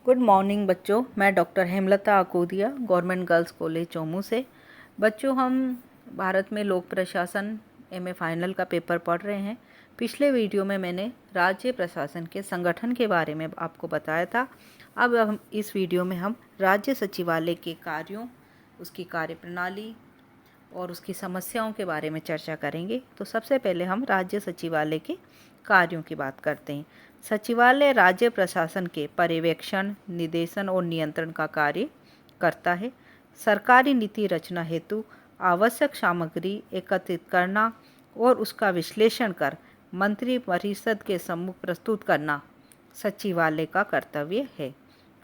Good morning बच्चों, मैं doctor Hemlata Akodiya, government girls college Chomu से। बच्चों, हम भारत में लोक प्रशासन एमए फाइनल का पेपर पढ़ रहे हैं। पिछले वीडियो में मैंने राज्य प्रशासन के संगठन के बारे में आपको बताया था। अब हम इस वीडियो में हम राज्य सचिवालय के कार्यों, उसकी कार्यप्रणाली और उसकी समस्याओं के बारे में चर्चा करेंगे। तो सबसे पहले हम राज्य सचिवालय के कार्यों की बात करते हैं। सचिवालय राज्य प्रशासन के पर्यवेक्षण, निर्देशन और नियंत्रण का कार्य करता है। सरकारी नीति रचना हेतु आवश्यक सामग्री एकत्रित करना और उसका विश्लेषण कर मंत्रिपरिषद के सम्मुख प्रस्तुत करना सचिवालय का कर्तव्य है।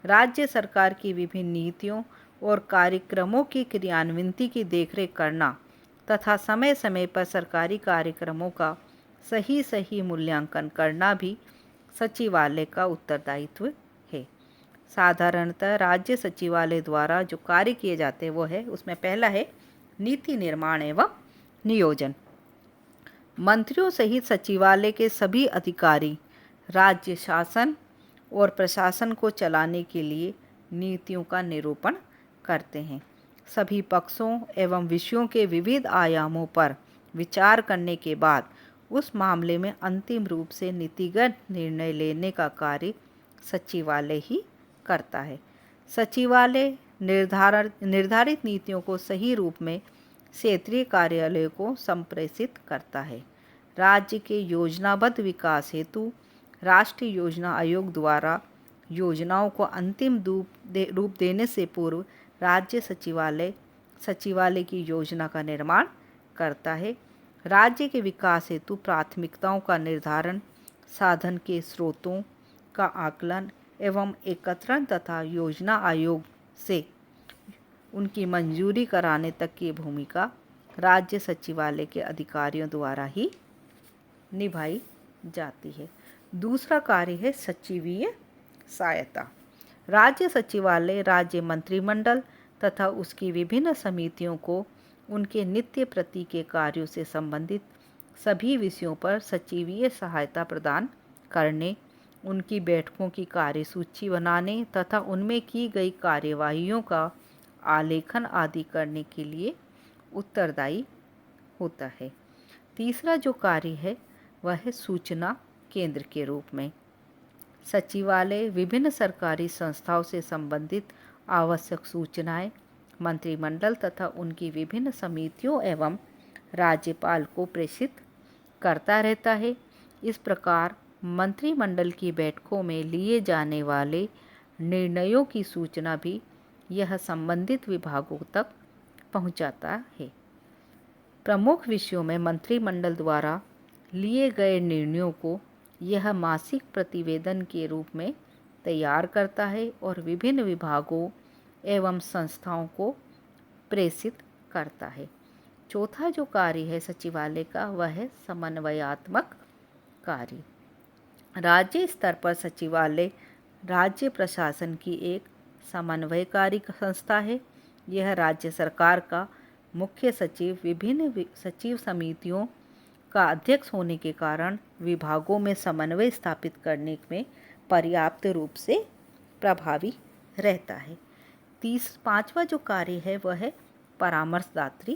राज्य सरकार की विभिन्न नीतियों और कार्यक्रमों की क्रियान्विति की देखरेख करना तथा समय समय पर सरकारी कार्यक्रमों का सही मूल्यांकन करना भी सचिवालय का उत्तरदायित्व है। साधारणतः राज्य सचिवालय द्वारा जो कार्य किए जाते हैं वो है, उसमें पहला है नीति निर्माण एवं नियोजन। मंत्रियों सहित सचिवालय के सभी अधिकारी राज्य शासन और प्रशासन को चलाने के लिए नीतियों का निरूपण करते हैं। सभी पक्षों एवं विषयों के विविध आयामों पर विचार करने के बाद उस मामले में अंतिम रूप से नीतिगत निर्णय लेने का कार्य सचिवालय ही करता है। सचिवालय निर्धारित नीतियों को सही रूप में क्षेत्रीय कार्यालयों को संप्रेषित करता है। राज्य के योजनाबद्ध विकास हेतु राष्ट्रीय योजना आयोग द्वारा योजनाओं को अंतिम रूप देने से पूर्व राज्य सचिवालय की योजना का निर्माण करता है। राज्य के विकास हेतु प्राथमिकताओं का निर्धारण, साधन के स्रोतों का आकलन एवं एकत्रण तथा योजना आयोग से उनकी मंजूरी कराने तक की भूमिका राज्य सचिवालय के अधिकारियों द्वारा ही निभाई जाती है। दूसरा कार्य है सचिवीय सहायता। राज्य सचिवालय राज्य मंत्रिमंडल तथा उसकी विभिन्न समितियों को उनके नित्य प्रति के कार्यों से संबंधित सभी विषयों पर सचिवीय सहायता प्रदान करने, उनकी बैठकों की कार्यसूची बनाने तथा उनमें की गई कार्यवाहियों का आलेखन आदि करने के लिए उत्तरदायी होता है। तीसरा जो कार्य है वह है सूचना केंद्र के रूप में। सचिवालय विभिन्न सरकारी संस्थाओं से संबंधित आवश्यक सूचनाएं मंत्रिमंडल तथा उनकी विभिन्न समितियों एवं राज्यपाल को प्रेषित करता रहता है। इस प्रकार मंत्रिमंडल की बैठकों में लिए जाने वाले निर्णयों की सूचना भी यह संबंधित विभागों तक पहुंचाता है। प्रमुख विषयों में मंत्रिमंडल द्वारा लिए गए निर्णयों को यह मासिक प्रतिवेदन के रूप में तैयार करता है और विभिन्न विभागों एवं संस्थाओं को प्रेषित करता है। चौथा जो कार्य है सचिवालय का वह है समन्वयात्मक कार्य। राज्य स्तर पर सचिवालय राज्य प्रशासन की एक समन्वयकारी संस्था है। यह राज्य सरकार का मुख्य सचिव विभिन्न सचिव समितियों का अध्यक्ष होने के कारण विभागों में समन्वय स्थापित करने में पर्याप्त रूप से प्रभावी रहता है। पांचवा जो कार्य है वह है परामर्शदात्री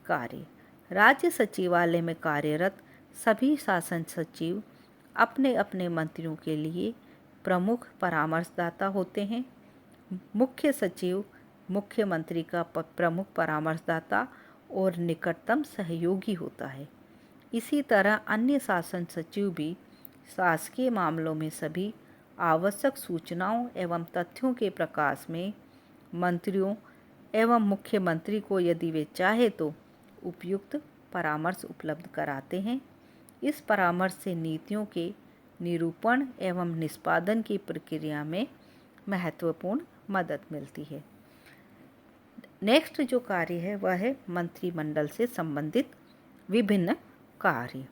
कार्य। राज्य सचिवालय में कार्यरत सभी शासन सचिव अपने अपने मंत्रियों के लिए प्रमुख परामर्शदाता होते हैं। मुख्य सचिव मुख्यमंत्री का प्रमुख परामर्शदाता और निकटतम सहयोगी होता है। इसी तरह अन्य शासन सचिव भी शासकीय मामलों में सभी आवश्यक सूचनाओं एवं तथ्यों के प्रकाश में मंत्रियों एवं मुख्यमंत्री को यदि वे चाहे तो उपयुक्त परामर्श उपलब्ध कराते हैं। इस परामर्श से नीतियों के निरूपण एवं निष्पादन की प्रक्रिया में महत्वपूर्ण मदद मिलती है। नेक्स्ट जो कार्य है वह है मंत्रिमंडल से संबंधित विभिन्न कार्य।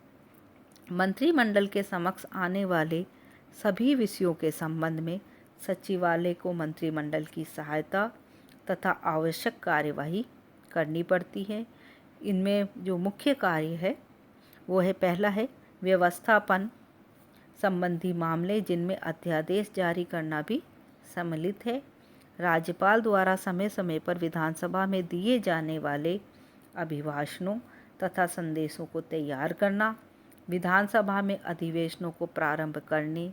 मंत्रिमंडल के समक्ष आने वाले सभी विषयों के संबंध में सचिवालय को मंत्रिमंडल की सहायता तथा आवश्यक कार्यवाही करनी पड़ती है। इनमें जो मुख्य कार्य है वो है, पहला है व्यवस्थापन संबंधी मामले जिनमें अध्यादेश जारी करना भी सम्मिलित है। राज्यपाल द्वारा समय समय पर विधानसभा में दिए जाने वाले अभिभाषणों तथा संदेशों को तैयार करना, विधानसभा में अधिवेशनों को प्रारंभ करने,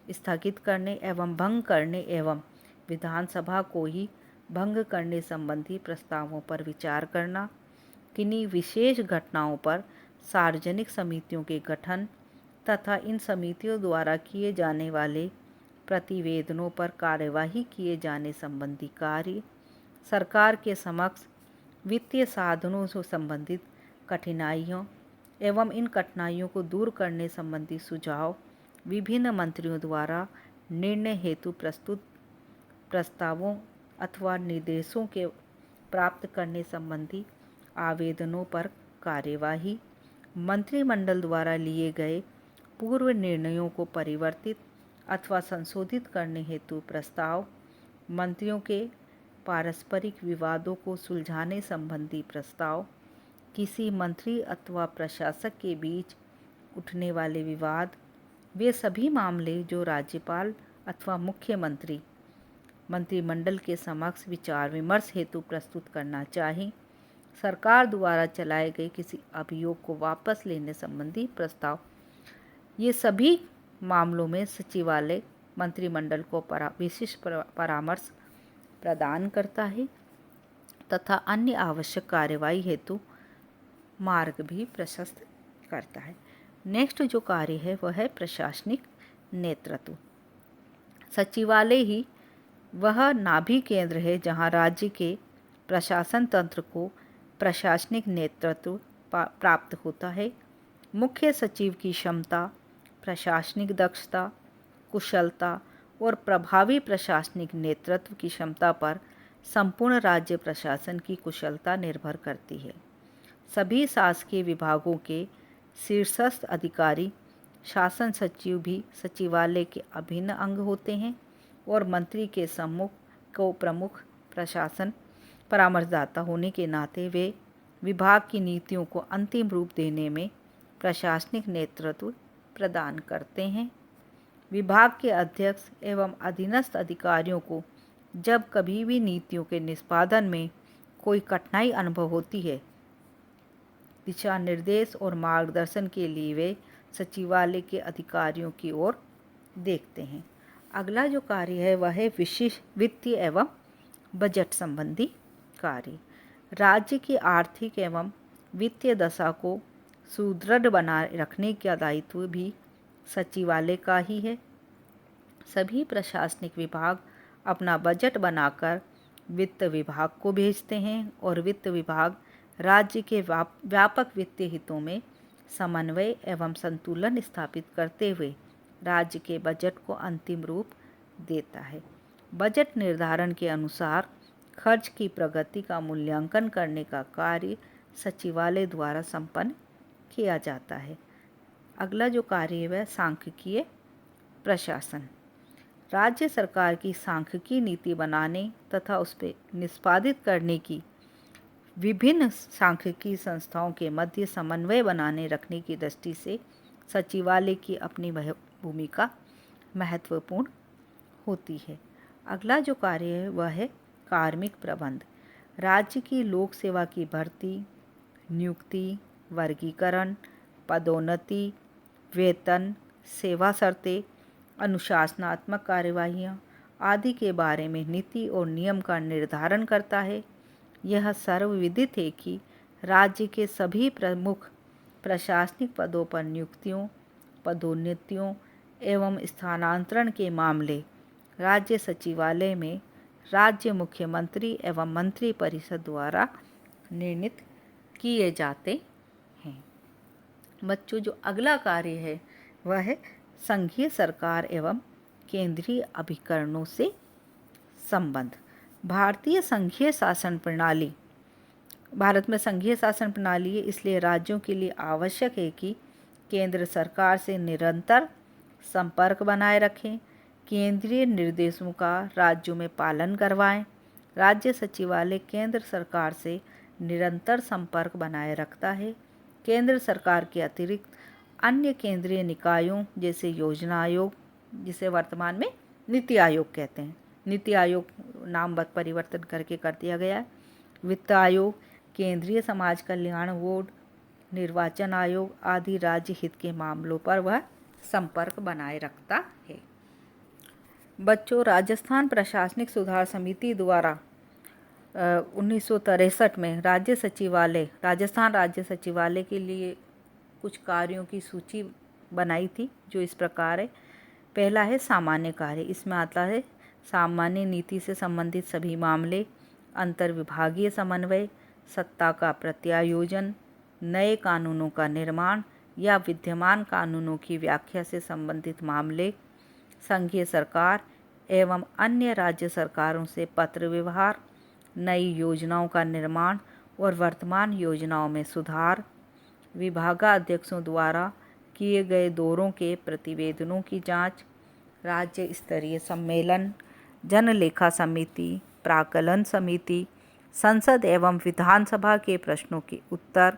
स्थगित करने एवं भंग करने एवं विधानसभा को ही भंग करने संबंधी प्रस्तावों पर विचार करना, किन्हीं विशेष घटनाओं पर सार्वजनिक समितियों के गठन तथा इन समितियों द्वारा किए जाने वाले प्रतिवेदनों पर कार्यवाही किए जाने संबंधी कार्य, सरकार के समक्ष वित्तीय साधनों से संबंधित कठिनाइयों एवं इन कठिनाइयों को दूर करने संबंधी सुझाव, विभिन्न मंत्रियों द्वारा निर्णय हेतु प्रस्तुत प्रस्तावों अथवा निर्देशों के प्राप्त करने संबंधी आवेदनों पर कार्यवाही, मंत्रिमंडल द्वारा लिए गए पूर्व निर्णयों को परिवर्तित अथवा संशोधित करने हेतु प्रस्ताव, मंत्रियों के पारस्परिक विवादों को सुलझाने संबंधी प्रस्ताव, किसी मंत्री अथवा प्रशासक के बीच उठने वाले विवाद, वे सभी मामले जो राज्यपाल अथवा मुख्यमंत्री मंत्रिमंडल के समक्ष विचार विमर्श हेतु प्रस्तुत करना चाहें, सरकार द्वारा चलाए गए किसी अभियोग को वापस लेने संबंधी प्रस्ताव, ये सभी मामलों में सचिवालय मंत्रिमंडल को विशिष्ट परामर्श प्रदान करता है तथा अन्य आवश्यक कार्यवाही हेतु मार्ग भी प्रशस्त करता है। नेक्स्ट जो कार्य है वह है प्रशासनिक नेतृत्व। सचिवालय ही वह नाभि केंद्र है जहां राज्य के प्रशासन तंत्र को प्रशासनिक नेतृत्व प्राप्त होता है। मुख्य सचिव की क्षमता, प्रशासनिक दक्षता, कुशलता और प्रभावी प्रशासनिक नेतृत्व की क्षमता पर संपूर्ण राज्य प्रशासन की कुशलता निर्भर करती है। सभी शासकीय विभागों के शीर्षस्थ अधिकारी, शासन सचिव भी सचिवालय के अभिन्न अंग होते हैं और मंत्री के सम्मुख को प्रमुख प्रशासन परामर्शदाता होने के नाते वे विभाग की नीतियों को अंतिम रूप देने में प्रशासनिक नेतृत्व प्रदान करते हैं। विभाग के अध्यक्ष एवं अधीनस्थ अधिकारियों को जब कभी भी नीतियों के निष्पादन में कोई कठिनाई अनुभव होती है, दिशा निर्देश और मार्गदर्शन के लिए वे सचिवालय के अधिकारियों की ओर देखते हैं। अगला जो कार्य है वह है विशिष्ट वित्तीय एवं बजट संबंधी कार्य। राज्य की आर्थिक एवं वित्तीय दशा को सुदृढ़ बनाए रखने का दायित्व भी सचिवालय का ही है। सभी प्रशासनिक विभाग अपना बजट बनाकर वित्त विभाग को भेजते हैं और वित्त विभाग राज्य के व्यापक वित्तीय हितों में समन्वय एवं संतुलन स्थापित करते हुए राज्य के बजट को अंतिम रूप देता है। बजट निर्धारण के अनुसार खर्च की प्रगति का मूल्यांकन करने का कार्य सचिवालय द्वारा संपन्न किया जाता है। अगला जो कार्य है वह सांख्यिकीय प्रशासन। राज्य सरकार की सांख्यिकी नीति बनाने तथा उस पर निष्पादित करने की विभिन्न सांख्यिकी संस्थाओं के मध्य समन्वय बनाने रखने की दृष्टि से सचिवालय की अपनी भूमिका महत्वपूर्ण होती है। अगला जो कार्य है वह है कार्मिक प्रबंध। राज्य की लोक सेवा की भर्ती, नियुक्ति, वर्गीकरण, पदोन्नति, वेतन, सेवा शर्तें, अनुशासनात्मक कार्यवाहियाँ आदि के बारे में नीति और नियम का निर्धारण करता है। यह सर्वविदित है कि राज्य के सभी प्रमुख प्रशासनिक पदों पर नियुक्तियों, पदोन्नतियों एवं स्थानांतरण के मामले राज्य सचिवालय में राज्य मुख्यमंत्री एवं मंत्री परिषद द्वारा निर्णीत किए जाते हैं। बच्चों, जो अगला कार्य है वह है संघीय सरकार एवं केंद्रीय अभिकरणों से संबंध। भारतीय संघीय शासन प्रणाली, भारत में संघीय शासन प्रणाली है, इसलिए राज्यों के लिए आवश्यक है कि केंद्र सरकार से निरंतर संपर्क बनाए रखें, केंद्रीय निर्देशों का राज्यों में पालन करवाएं। राज्य सचिवालय केंद्र सरकार से निरंतर संपर्क बनाए रखता है। केंद्र सरकार के अतिरिक्त अन्य केंद्रीय निकायों जैसे योजना आयोग, जिसे वर्तमान में नीति आयोग कहते हैं, नीति आयोग नाम परिवर्तन करके कर दिया गया है। वित्त आयोग, केंद्रीय समाज कल्याण बोर्ड, निर्वाचन आयोग आदि राज्य हित के मामलों पर वह संपर्क बनाए रखता है। बच्चों, राजस्थान प्रशासनिक सुधार समिति द्वारा 1963 में राजस्थान राज्य सचिवालय के लिए कुछ कार्यों की सूची बनाई थी, जो इस प्रकार है। पहला है सामान्य कार्य। इसमें आता है सामान्य नीति से संबंधित सभी मामले, अंतर्विभागीय समन्वय, सत्ता का प्रत्यायोजन, नए कानूनों का निर्माण या विद्यमान कानूनों की व्याख्या से संबंधित मामले, संघीय सरकार एवं अन्य राज्य सरकारों से पत्र व्यवहार, नई योजनाओं का निर्माण और वर्तमान योजनाओं में सुधार, विभागाध्यक्षों द्वारा किए गए दौरों के प्रतिवेदनों की जांच, राज्य स्तरीय सम्मेलन, जनलेखा समिति, प्राक्कलन समिति, संसद एवं विधानसभा के प्रश्नों के उत्तर,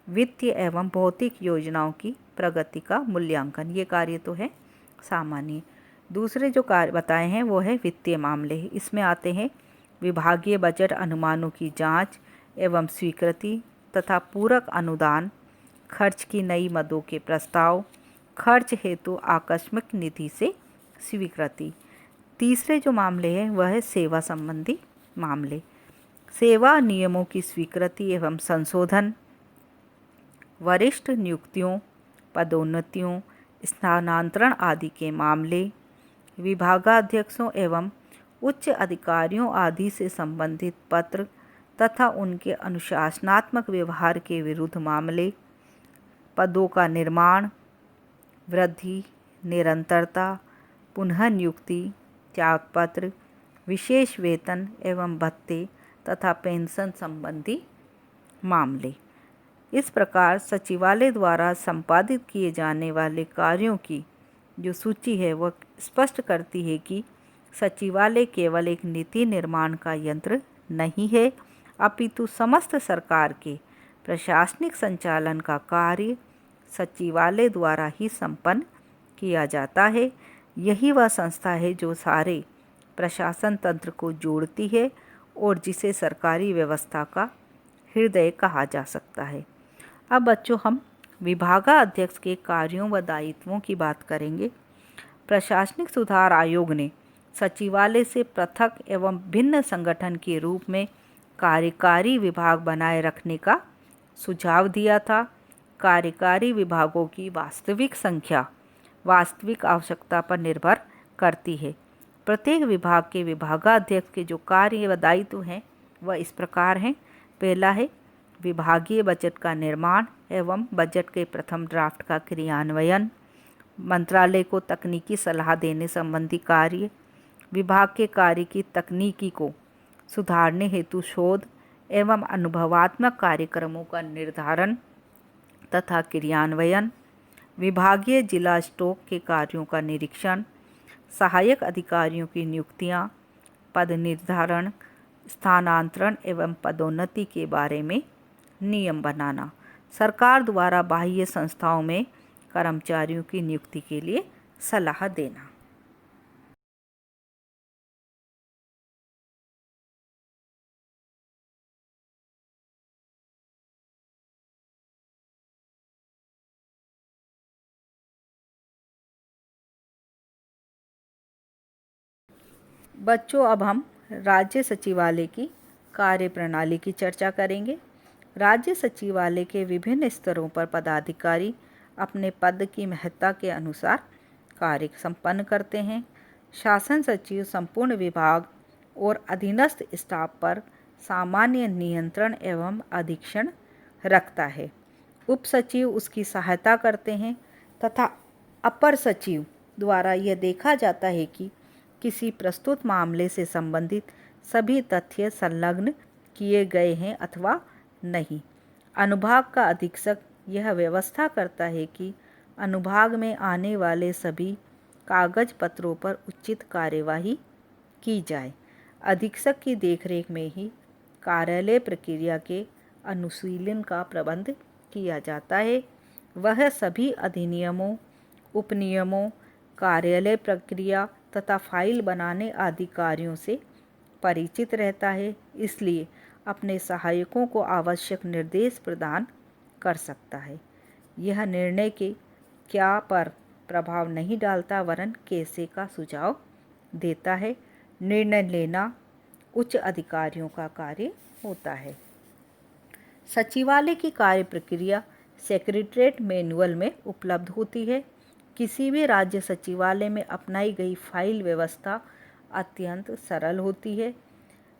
वित्तीय एवं भौतिक योजनाओं की प्रगति का मूल्यांकन। ये कार्य तो है सामान्य। दूसरे जो कार्य बताए हैं वो है वित्तीय मामले। इसमें आते हैं विभागीय बजट अनुमानों की जांच एवं स्वीकृति तथा पूरक अनुदान, खर्च की नई मदों के प्रस्ताव, खर्च हेतु आकस्मिक निधि से स्वीकृति। तीसरे जो मामले हैं वह है सेवा संबंधी मामले, सेवा नियमों की स्वीकृति एवं संशोधन, वरिष्ठ नियुक्तियों, पदोन्नतियों, स्थानांतरण आदि के मामले, विभागाध्यक्षों एवं उच्च अधिकारियों आदि से संबंधित पत्र तथा उनके अनुशासनात्मक व्यवहार के विरुद्ध मामले, पदों का निर्माण, वृद्धि, निरंतरता, पुनः नियुक्ति, त्यागपत्र, विशेष वेतन एवं भत्ते तथा पेंशन संबंधी मामले। इस प्रकार सचिवालय द्वारा संपादित किए जाने वाले कार्यों की जो सूची है वह स्पष्ट करती है कि सचिवालय केवल एक नीति निर्माण का यंत्र नहीं है, अपितु समस्त सरकार के प्रशासनिक संचालन का कार्य सचिवालय द्वारा ही संपन्न किया जाता है। यही वह संस्था है जो सारे प्रशासन तंत्र को जोड़ती है और जिसे सरकारी व्यवस्था का हृदय कहा जा सकता है। अब बच्चों, हम विभागाध्यक्ष के कार्यों व दायित्वों की बात करेंगे। प्रशासनिक सुधार आयोग ने सचिवालय से पृथक एवं भिन्न संगठन के रूप में कार्यकारी विभाग बनाए रखने का सुझाव दिया था। कार्यकारी विभागों की वास्तविक संख्या वास्तविक आवश्यकता पर निर्भर करती है। प्रत्येक विभाग के विभागाध्यक्ष के जो कार्य व दायित्व हैं वह इस प्रकार हैं। पहला है विभागीय बजट का निर्माण एवं बजट के प्रथम ड्राफ्ट का क्रियान्वयन, मंत्रालय को तकनीकी सलाह देने संबंधी कार्य, विभाग के कार्य की तकनीकी को सुधारने हेतु शोध एवं अनुभवात्मक कार्यक्रमों का निर्धारण तथा क्रियान्वयन, विभागीय जिला स्टॉक के कार्यों का निरीक्षण, सहायक अधिकारियों की नियुक्तियां, पद निर्धारण, स्थानांतरण एवं पदोन्नति के बारे में नियम बनाना, सरकार द्वारा बाह्य संस्थाओं में कर्मचारियों की नियुक्ति के लिए सलाह देना। बच्चों, अब हम राज्य सचिवालय की कार्यप्रणाली की चर्चा करेंगे। राज्य सचिवालय के विभिन्न स्तरों पर पदाधिकारी अपने पद की महत्ता के अनुसार कार्य संपन्न करते हैं। शासन सचिव संपूर्ण विभाग और अधीनस्थ स्टाफ पर सामान्य नियंत्रण एवं अधीक्षण रखता है। उप सचिव उसकी सहायता करते हैं तथा अपर सचिव द्वारा यह देखा जाता है कि किसी प्रस्तुत मामले से संबंधित सभी तथ्य संलग्न किए गए हैं अथवा नहीं। अनुभाग का अधीक्षक यह व्यवस्था करता है कि अनुभाग में आने वाले सभी कागज पत्रों पर उचित कार्यवाही की जाए। अधीक्षक की देखरेख में ही कार्यालय प्रक्रिया के अनुशीलन का प्रबंध किया जाता है। वह सभी अधिनियमों, उपनियमों, कार्यालय प्रक्रिया तथा फाइल बनाने आदि कार्यों से परिचित रहता है, इसलिए अपने सहायकों को आवश्यक निर्देश प्रदान कर सकता है। यह निर्णय के क्या पर प्रभाव नहीं डालता वरन कैसे का सुझाव देता है। निर्णय लेना उच्च अधिकारियों का कार्य होता है। सचिवालय की कार्य प्रक्रिया सेक्रेटरीट मैनुअल में उपलब्ध होती है। किसी भी राज्य सचिवालय में अपनाई गई फाइल व्यवस्था अत्यंत सरल होती है।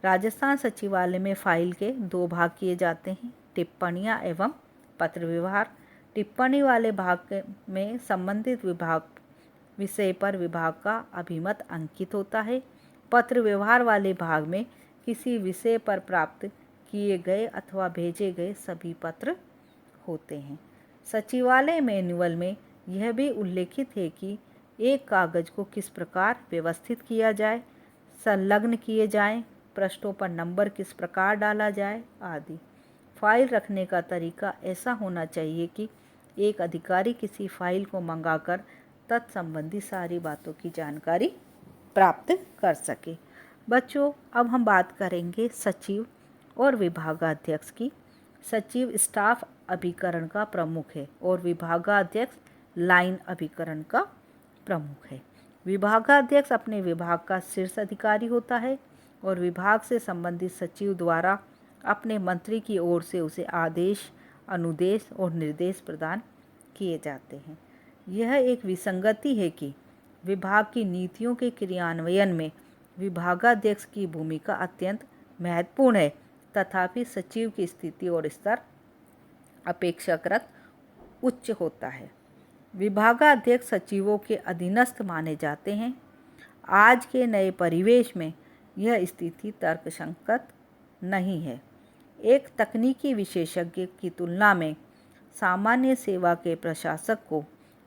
राजस्थान सचिवालय में फाइल के 2 भाग किए जाते हैं, टिप्पणियाँ एवं पत्र व्यवहार। टिप्पणी वाले भाग में संबंधित विषय पर विभाग का अभिमत अंकित होता है। पत्र व्यवहार वाले भाग में किसी विषय पर प्राप्त किए गए अथवा भेजे गए सभी पत्र होते हैं। सचिवालय मैनुअल में यह भी उल्लेखित है कि एक कागज को किस प्रकार व्यवस्थित किया जाए, संलग्न किए जाएं, पृष्ठों पर नंबर किस प्रकार डाला जाए आदि। फाइल रखने का तरीका ऐसा होना चाहिए कि एक अधिकारी किसी फाइल को मंगाकर तत्संबंधी सारी बातों की जानकारी प्राप्त कर सके। बच्चों, अब हम बात करेंगे सचिव और विभागाध्यक्ष की। सचिव स्टाफ अभिकरण का प्रमुख है और विभागाध्यक्ष लाइन अभिकरण का प्रमुख है। विभागाध्यक्ष अपने विभाग का शीर्ष अधिकारी होता है और विभाग से संबंधित सचिव द्वारा अपने मंत्री की ओर से उसे आदेश, अनुदेश और निर्देश प्रदान किए जाते हैं। यह एक विसंगति है कि विभाग की नीतियों के क्रियान्वयन में विभागाध्यक्ष की भूमिका अत्यंत महत्वपूर्ण है, तथापि सचिव की स्थिति और स्तर अपेक्षाकृत उच्च होता है। विभागाध्यक्ष सचिवों के अधीनस्थ माने जाते हैं। आज के नए परिवेश में यह स्थिति तर्कसंगत नहीं है। एक तकनीकी विशेषज्ञ की तुलना में सामान्य सेवा के प्रशासक को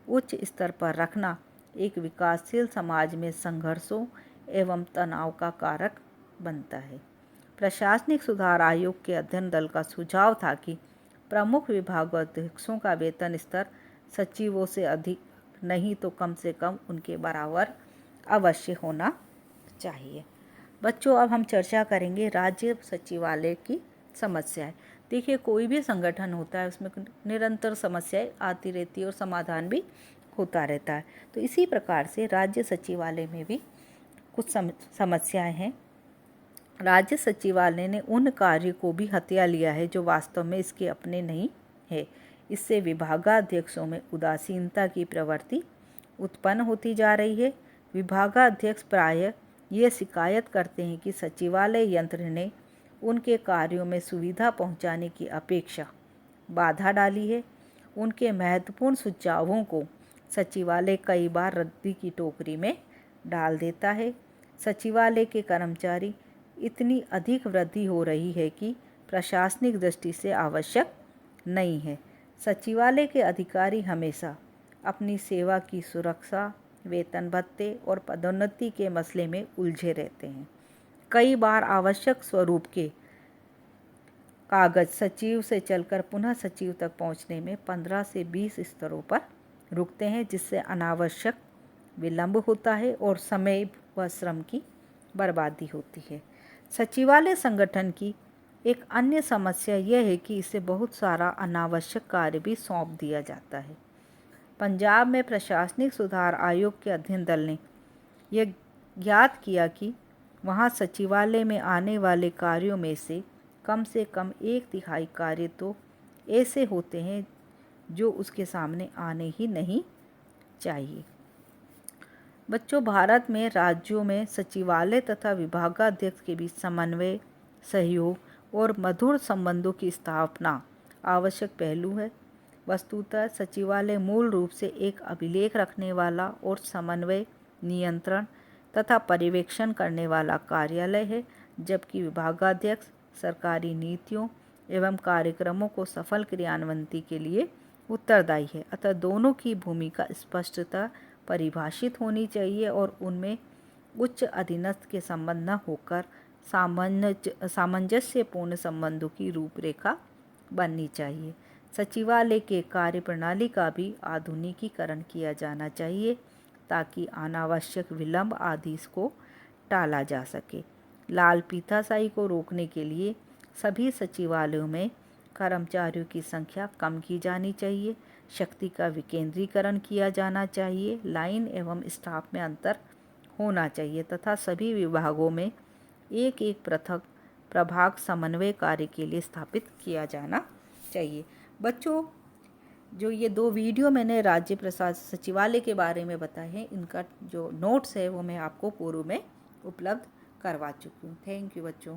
उच्च स्तर पर रखना एक विकासशील समाज में संघर्षों एवं तनाव का कारक बनता है। प्रशासनिक सुधार आयोग के अध्ययन दल का सुझाव था कि प्रमुख विभागाध्यक्षों का वेतन स्तर सचिवों से अधिक नहीं तो कम से कम उनके बराबर अवश्य होना चाहिए। बच्चों, अब हम चर्चा करेंगे राज्य सचिवालय की समस्याएं। देखिए, कोई भी संगठन होता है उसमें निरंतर समस्याएं आती रहती है और समाधान भी होता रहता है। तो इसी प्रकार से राज्य सचिवालय में भी कुछ समस्याएं हैं। राज्य सचिवालय ने उन कार्य को भी हथिया लिया है जो वास्तव में इसके अपने नहीं है। इससे विभागाध्यक्षों में उदासीनता की प्रवृत्ति उत्पन्न होती जा रही है। विभागाध्यक्ष प्रायः ये शिकायत करते हैं कि सचिवालय यंत्र ने उनके कार्यों में सुविधा पहुंचाने की अपेक्षा बाधा डाली है। उनके महत्वपूर्ण सुझावों को सचिवालय कई बार रद्दी की टोकरी में डाल देता है। सचिवालय के कर्मचारी इतनी अधिक वृद्धि हो रही है कि प्रशासनिक दृष्टि से आवश्यक नहीं है। सचिवालय के अधिकारी हमेशा अपनी सेवा की सुरक्षा, वेतन भत्ते और पदोन्नति के मसले में उलझे रहते हैं। कई बार आवश्यक स्वरूप के कागज सचिव से चलकर पुनः सचिव तक पहुंचने में 15 से 20 स्तरों पर रुकते हैं, जिससे अनावश्यक विलंब होता है और समय व श्रम की बर्बादी होती है। सचिवालय संगठन की एक अन्य समस्या यह है कि इसे बहुत सारा अनावश्यक कार्य भी सौंप दिया जाता है। पंजाब में प्रशासनिक सुधार आयोग के अध्ययन दल ने यह ज्ञात किया कि वहां सचिवालय में आने वाले कार्यों में से कम 1/3 कार्य तो ऐसे होते हैं जो उसके सामने आने ही नहीं चाहिए। बच्चों, भारत में राज्यों में सचिवालय तथा विभागाध्यक्ष के बीच समन्वय, सहयोग और मधुर संबंधों की स्थापना आवश्यक पहलू है। वस्तुतः सचिवालय मूल रूप से एक अभिलेख रखने वाला और समन्वय, नियंत्रण तथा पर्यवेक्षण करने वाला कार्यालय है, जबकि विभागाध्यक्ष सरकारी नीतियों एवं कार्यक्रमों को सफल क्रियान्वयन के लिए उत्तरदायी है। अतः दोनों की भूमिका स्पष्टतः परिभाषित होनी चाहिए और उनमें उच्च अधीनस्थ के संबंध न होकर सामंजस्यपूर्ण संबंधों की रूपरेखा बननी चाहिए। सचिवालय के कार्य प्रणाली का भी आधुनिकीकरण किया जाना चाहिए ताकि अनावश्यक विलंब आदि को टाला जा सके। लाल फीताशाही को रोकने के लिए सभी सचिवालयों में कर्मचारियों की संख्या कम की जानी चाहिए, शक्ति का विकेंद्रीकरण किया जाना चाहिए, लाइन एवं स्टाफ में अंतर होना चाहिए तथा सभी विभागों में एक एक पृथक प्रभाग समन्वय कार्य के लिए स्थापित किया जाना चाहिए। बच्चों, जो ये 2 वीडियो मैंने राज्य प्रशासन सचिवालय के बारे में बताए हैं, इनका जो नोट्स है वो मैं आपको पूर्व में उपलब्ध करवा चुकी हूँ। थैंक यू बच्चों।